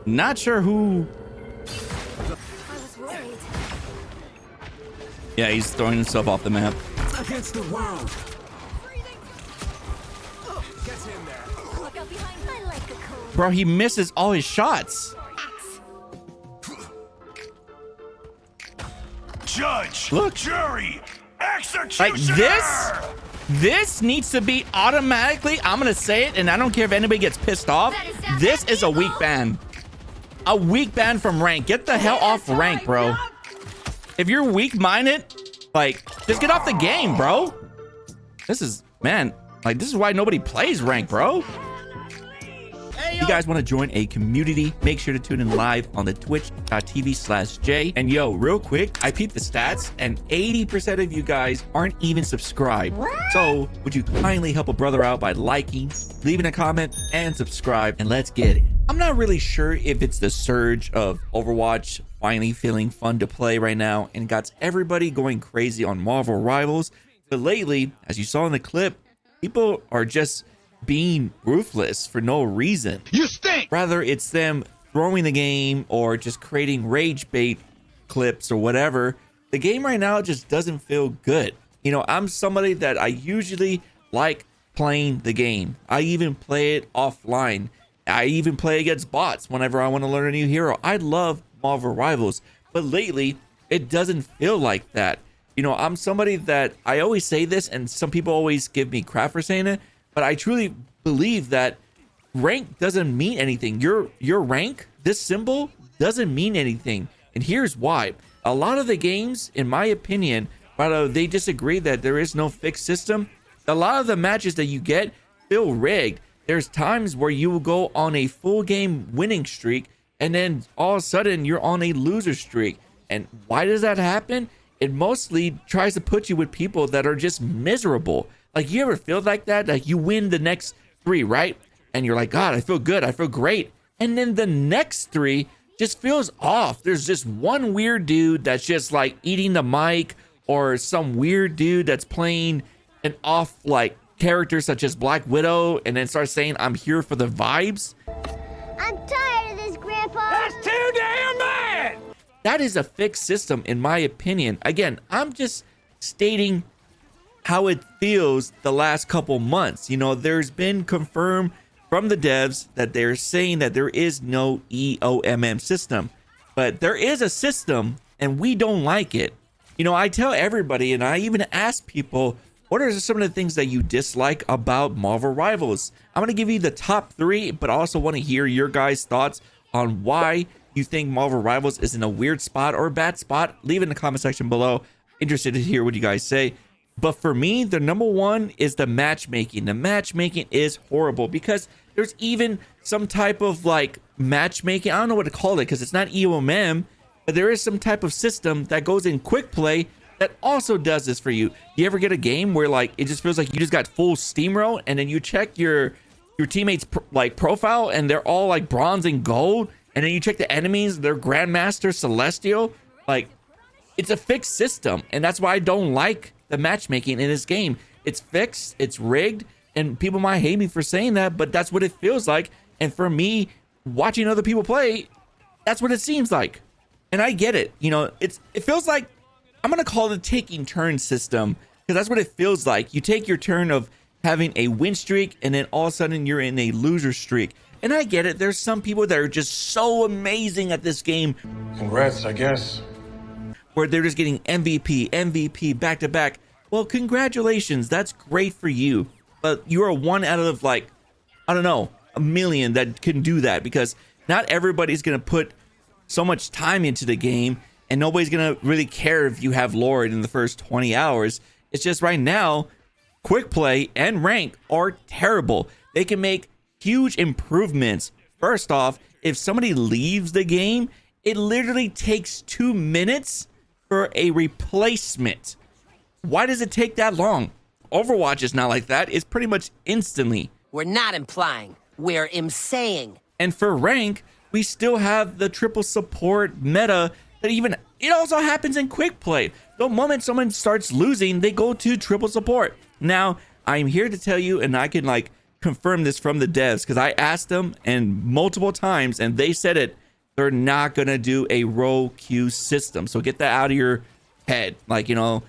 Not sure who. Yeah, he's throwing himself off the map. Against the world. Bro, he misses all his shots. Judge, look, jury, executioner. Like this needs to be automatically, I'm gonna say it, and I don't care if anybody gets pissed off, this is a weak ban. A weak ban from rank. Get the hell off rank, bro. If you're weak-minded, like, just get off the game, bro. This is, man, like, this is why nobody plays rank, bro. If you guys want to join a community, make sure to tune in live on the twitch.tv/J. And yo, real quick, I peeped the stats and 80% of you guys aren't even subscribed. So would you kindly help a brother out by liking, leaving a comment, and subscribe, and let's get it. I'm not really sure if it's the surge of Overwatch finally feeling fun to play right now and got everybody going crazy on Marvel Rivals. But lately, as you saw in the clip, people are just being ruthless for no reason. You stink! Rather, it's them throwing the game or just creating rage bait clips or whatever. The game right now just doesn't feel good. You know, I'm somebody that I usually like playing the game. I even play it offline. I even play against bots whenever I want to learn a new hero. I love Marvel Rivals, but lately it doesn't feel like that. You know, I'm somebody that I always say this, and some people always give me crap for saying it, but I truly believe that rank doesn't mean anything. Your rank, this symbol, doesn't mean anything. And here's why. A lot of the games, in my opinion, while they disagree that there is no fixed system, a lot of the matches that you get feel rigged. There's times where you will go on a full game winning streak, and then all of a sudden you're on a loser streak. And why does that happen? It mostly tries to put you with people that are just miserable. Like, you ever feel like that? Like, you win the next 3, right? And you're like, God, I feel good. I feel great. And then the next 3 just feels off. There's just one weird dude that's just like eating the mic, or some weird dude that's playing an off like character such as Black Widow and then starts saying, I'm here for the vibes. I'm tired of this, Grandpa. That's too damn bad. That is a fixed system, in my opinion. Again, I'm just stating how it feels the last couple months. You know, there's been confirmed from the devs that they're saying that there is no EOMM system, but there is a system and we don't like it. You know, I tell everybody, and I even ask people, what are some of the things that you dislike about Marvel Rivals? I'm going to give you the top 3, but I also want to hear your guys' thoughts on why you think Marvel Rivals is in a weird spot or a bad spot. Leave it in the comment section below. Interested to hear what you guys say. But for me, the number 1 is the matchmaking. The matchmaking is horrible because there's even some type of like matchmaking. I don't know what to call it because it's not EOMM, but there is some type of system that goes in quick play that also does this for you. You ever get a game where like it just feels like you just got full steamroll, and then you check your teammates like profile and they're all like bronze and gold, and then you check the enemies, they're Grandmaster Celestial. Like, it's a fixed system, and that's why I don't like the matchmaking in this game. It's fixed, it's rigged, and people might hate me for saying that, but that's what it feels like. And for me, watching other people play, that's what it seems like. And I get it. You know, it feels like, I'm gonna call it a taking turn system, because that's what it feels like. You take your turn of having a win streak, and then all of a sudden you're in a loser streak. And I get it. There's some people that are just so amazing at this game. Congrats, I guess. Where they're just getting MVP back to back. Well, congratulations. That's great for you. But you are one out of like, I don't know, a million that can do that, because not everybody's going to put so much time into the game, and nobody's going to really care if you have Lord in the first 20 hours. It's just right now, quick play and rank are terrible. They can make huge improvements. First off, if somebody leaves the game, it literally takes 2 minutes for a replacement. Why does it take that long? Overwatch is not like that. It's pretty much instantly. We're not implying. We're saying. And for rank, we still have the triple support meta that even, it also happens in quick play. The moment someone starts losing, they go to triple support. Now, I'm here to tell you, and I can like confirm this from the devs because I asked them and multiple times and they said it. They're not going to do a role queue system. So get that out of your head. Like, you know,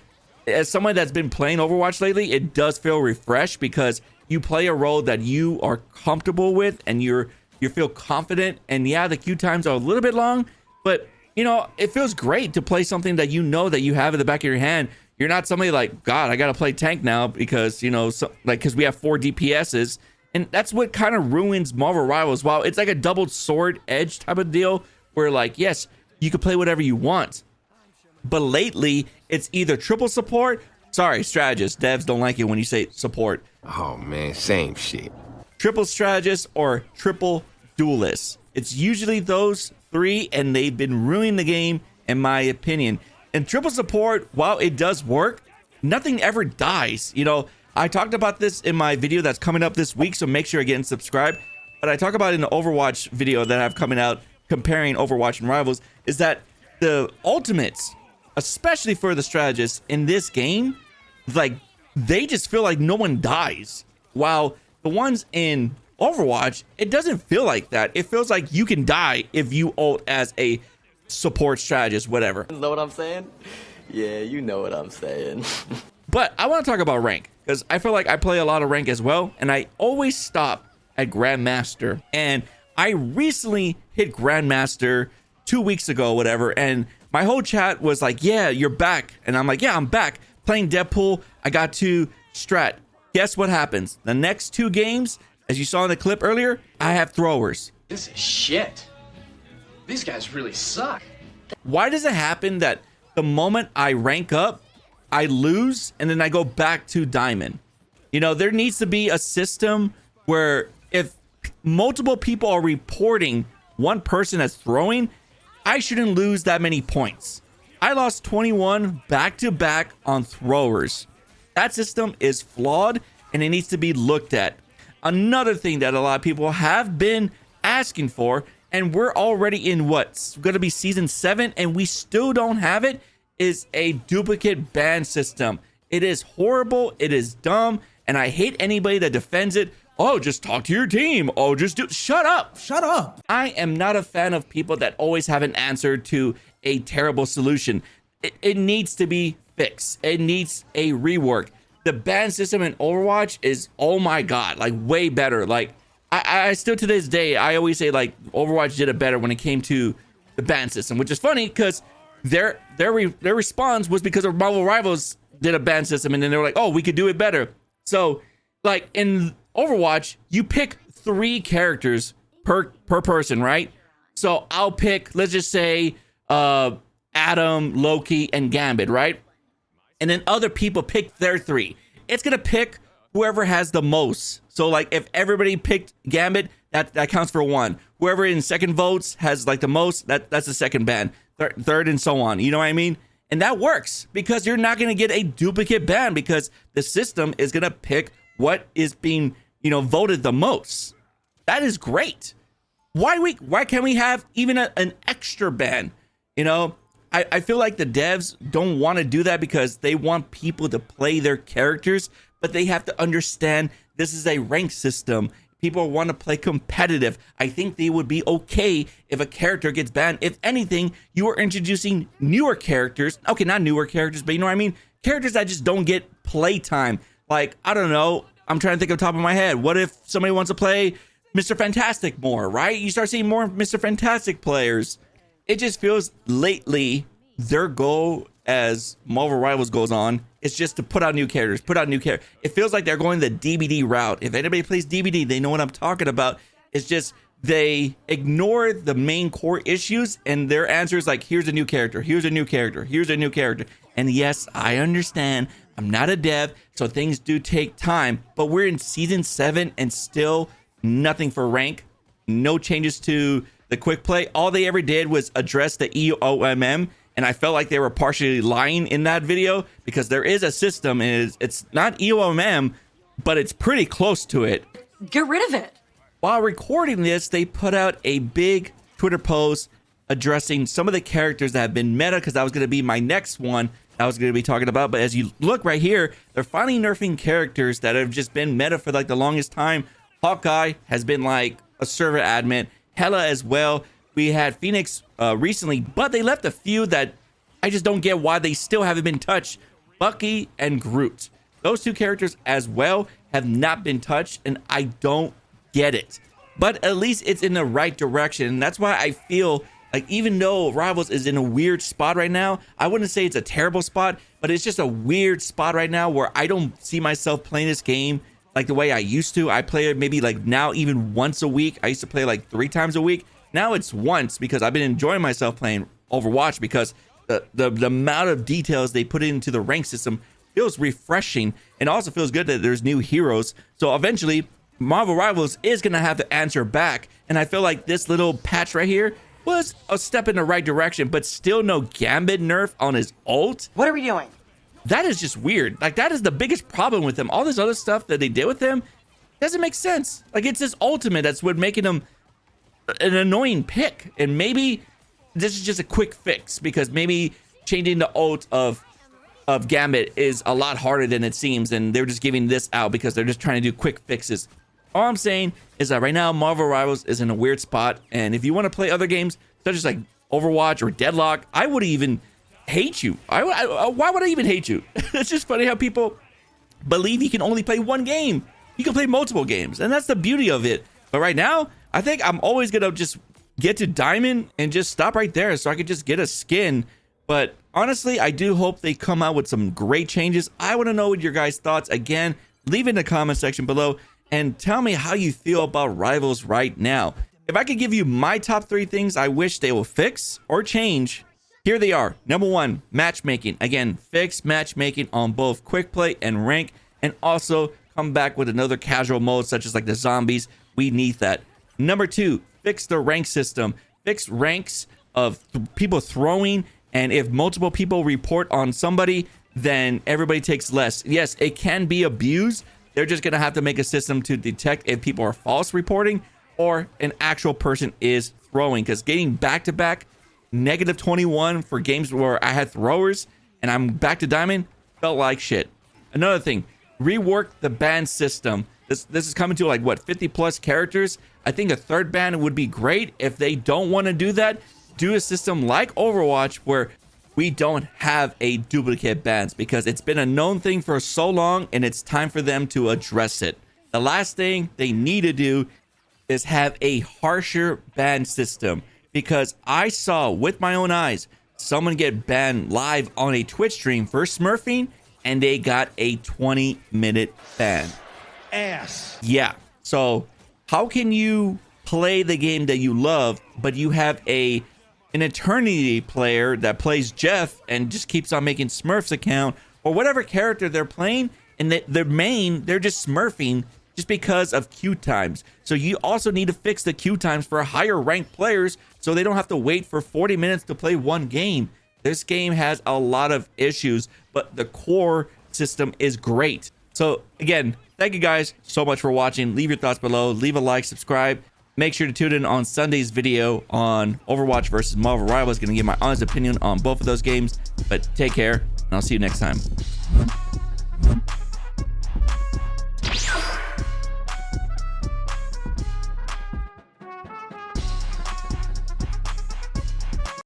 as someone that's been playing Overwatch lately, it does feel refreshed because you play a role that you are comfortable with and you feel confident. And yeah, the queue times are a little bit long, but you know, it feels great to play something that you know that you have in the back of your hand. You're not somebody like, God, I got to play tank now because, you know, because we have 4 DPSs. And that's what kind of ruins Marvel Rivals. While it's like a double sword edge type of deal where like, yes, you can play whatever you want. But lately, it's either triple support. Sorry, strategist. Devs don't like it when you say support. Oh, man, same shit. Triple strategist or triple duelist. It's usually those 3, and they've been ruining the game, in my opinion. And triple support, while it does work, nothing ever dies. You know, I talked about this in my video that's coming up this week, so make sure again subscribe. But I talk about it in the Overwatch video that I have coming out comparing Overwatch and Rivals, is that the ultimates, especially for the strategists in this game, like they just feel like no one dies. While the ones in Overwatch, it doesn't feel like that. It feels like you can die if you ult as a support strategist, whatever. Know what I'm saying? Yeah, you know what I'm saying. But I want to talk about rank because I feel like I play a lot of rank as well, and I always stop at Grandmaster. And I recently hit Grandmaster 2 weeks ago, whatever, and my whole chat was like, yeah, you're back. And I'm like, yeah, I'm back playing Deadpool. I got to strat. Guess what happens? The next 2 games, as you saw in the clip earlier, I have throwers. This is shit. These guys really suck. Why does it happen that the moment I rank up, I lose and then I go back to diamond? You know, there needs to be a system where if multiple people are reporting one person as throwing, I shouldn't lose that many points. I lost 21 back to back on throwers. That system is flawed and it needs to be looked at. Another thing that a lot of people have been asking for, and we're already in what's going to be season 7 and we still don't have it, is a duplicate ban system. It is horrible. It is dumb. And I hate anybody that defends it. Oh, just talk to your team. Oh, just do. Shut up. Shut up. I am not a fan of people that always have an answer to a terrible solution. It needs to be fixed. It needs a rework. The ban system in Overwatch is, oh my God, like way better. Like I still to this day, I always say like Overwatch did it better when it came to the ban system, which is funny because their response was because of Marvel Rivals did a ban system and then they were like, oh, we could do it better. So like in Overwatch, you pick 3 characters per person, right? So I'll pick, let's just say, Adam, Loki, and Gambit, right? And then other people pick their 3. It's gonna pick whoever has the most. So like if everybody picked Gambit, that counts for 1. Whoever in second votes has like the most, that's the second ban. Third and so on. You know what I mean? And that works because you're not gonna get a duplicate ban because the system is gonna pick what is being, you know, voted the most. That is great. Why can't we have even an extra ban? You know, I feel like the devs don't want to do that because they want people to play their characters, but they have to understand this is a rank system. People want to play competitive. I think they would be okay if a character gets banned. If anything, you are introducing newer characters. Okay, not newer characters, but you know what I mean? Characters that just don't get playtime. Like, I don't know. I'm trying to think of the top of my head. What if somebody wants to play Mr. Fantastic more, right? You start seeing more Mr. Fantastic players. It just feels lately their goal as Marvel Rivals goes on is just to put out new characters, It feels like they're going the DBD route. If anybody plays DBD, they know what I'm talking about. It's just they ignore the main core issues and their answer is like, here's a new character, here's a new character, here's a new character. And yes, I understand. I'm not a dev, so things do take time, but we're in season 7 and still nothing for rank. No changes to the quick play. All they ever did was address the EOMM, and I felt like they were partially lying in that video because there is a system and it's not EOMM, but it's pretty close to it. Get rid of it. While recording this, they put out a big Twitter post addressing some of the characters that have been meta, because that was going to be my next one I was going to be talking about. But as you look right here, they're finally nerfing characters that have just been meta for like the longest time, Hawkeye has been like a server admin. Hela as well. We had Phoenix recently, but they left a few that I just don't get why they still haven't been touched. Bucky and Groot. Those two characters as well have not been touched, and I don't get it. But at least it's in the right direction, and that's why I feel like even though Rivals is in a weird spot right now, I wouldn't say it's a terrible spot, but it's just a weird spot right now where I don't see myself playing this game like the way I used to. I play it maybe like now even once a week. I used to play like 3 times a week. Now it's once because I've been enjoying myself playing Overwatch because the amount of details they put into the rank system feels refreshing, and also feels good that there's new heroes. So eventually Marvel Rivals is going to have to answer back, and I feel like this little patch right here was a step in the right direction, but still no Gambit nerf on his ult. What are we doing? That is just weird. Like, that is the biggest problem with him. All this other stuff that they did with him doesn't make sense. Like, it's his ultimate that's what making him an annoying pick, and maybe this is just a quick fix because maybe changing the ult of Gambit is a lot harder than it seems, and they're just giving this out because they're just trying to do quick fixes. All I'm saying is that right now Marvel Rivals is in a weird spot, and if you want to play other games such as like Overwatch or Deadlock, I would even hate you. Why would I even hate you? It's just funny how people believe you can only play one game. You can play multiple games, and that's the beauty of it. But right now, I think I'm always gonna just get to Diamond and just stop right there so I could just get a skin. But honestly, I do hope they come out with some great changes. I want to know what your guys' thoughts. Again, leave it in the comment section below and tell me how you feel about Rivals right now. If I could give you my top 3 things I wish they will fix or change, here they are. Number 1, matchmaking. Again, fix matchmaking on both quick play and rank, and also come back with another casual mode such as like the zombies. We need that. Number 2, fix the rank system. Fix ranks of people throwing, and if multiple people report on somebody, then everybody takes less. Yes, it can be abused. They're just gonna have to make a system to detect if people are false reporting or an actual person is throwing, because getting back-to-back -21 for games where I had throwers and I'm back to Diamond felt like shit. Another thing, rework the ban system. This is coming to like what, 50 plus characters. I think a 3rd ban would be great. If they don't want to do that, do a system like Overwatch where we don't have a duplicate bans, because it's been a known thing for so long and it's time for them to address it. The last thing they need to do is have a harsher ban system, because I saw with my own eyes someone get banned live on a Twitch stream for smurfing, and they got a 20-minute ban. Ass. Yeah. So how can you play the game that you love, but you have an Eternity player that plays Jeff and just keeps on making Smurfs account or whatever character they're playing, and their main, they're just smurfing just because of queue times. So you also need to fix the queue times for higher ranked players so they don't have to wait for 40 minutes to play one game. This game has a lot of issues, but the core system is great. So again, thank you guys so much for watching. Leave your thoughts below. Leave a like, subscribe. Make sure to tune in on Sunday's video on Overwatch versus Marvel Rivals. Going to give my honest opinion on both of those games. But take care, and I'll see you next time.